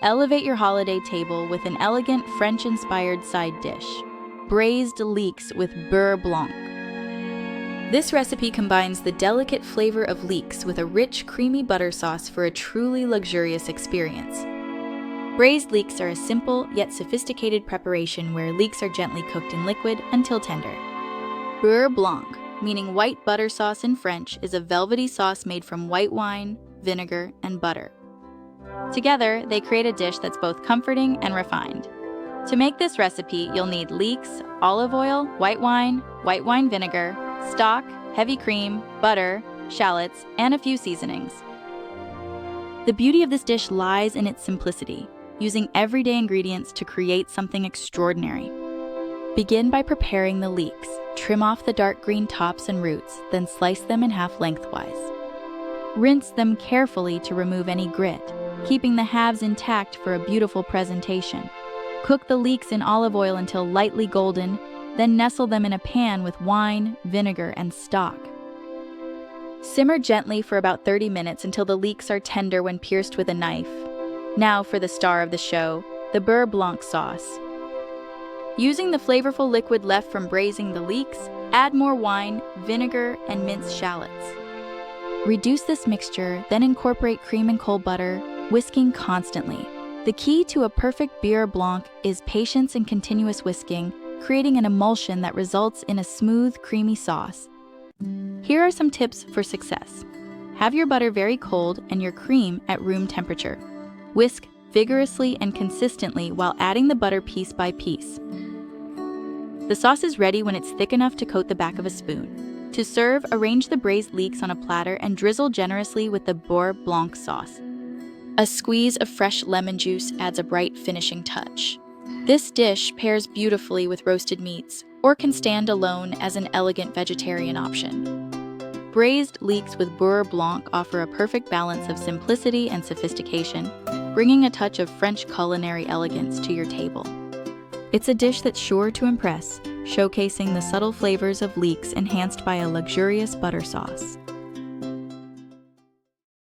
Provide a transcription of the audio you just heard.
elevate your holiday table with an elegant French-inspired side dish, Braised Leeks with Beurre Blanc. This recipe combines the delicate flavor of leeks with a rich, creamy butter sauce for a truly luxurious experience. Braised leeks are a simple yet sophisticated preparation where leeks are gently cooked in liquid until tender. Beurre Blanc, meaning white butter sauce in French, is a velvety sauce made from white wine, vinegar, and butter. Together, they create a dish that's both comforting and refined. To make this recipe, you'll need leeks, olive oil, white wine vinegar, stock, heavy cream, butter, shallots, and a few seasonings. The beauty of this dish lies in its simplicity, using everyday ingredients to create something extraordinary. Begin by preparing the leeks. Trim off the dark green tops and roots, then slice them in half lengthwise. Rinse them carefully to remove any grit, keeping the halves intact for a beautiful presentation. Cook the leeks in olive oil until lightly golden, then nestle them in a pan with wine, vinegar, and stock. Simmer gently for about 30 minutes until the leeks are tender when pierced with a knife. Now for the star of the show, the Beurre Blanc sauce. Using the flavorful liquid left from braising the leeks, add more wine, vinegar, and minced shallots. Reduce this mixture, then incorporate cream and cold butter, whisking constantly. The key to a perfect Beurre Blanc is patience and continuous whisking, creating an emulsion that results in a smooth, creamy sauce. Here are some tips for success. Have your butter very cold and your cream at room temperature. Whisk vigorously and consistently while adding the butter piece by piece. The sauce is ready when it's thick enough to coat the back of a spoon. To serve, arrange the braised leeks on a platter and drizzle generously with the Beurre Blanc sauce. A squeeze of fresh lemon juice adds a bright finishing touch. This dish pairs beautifully with roasted meats, or can stand alone as an elegant vegetarian option. Braised leeks with Beurre Blanc offer a perfect balance of simplicity and sophistication, bringing a touch of French culinary elegance to your table. It's a dish that's sure to impress, showcasing the subtle flavors of leeks enhanced by a luxurious butter sauce.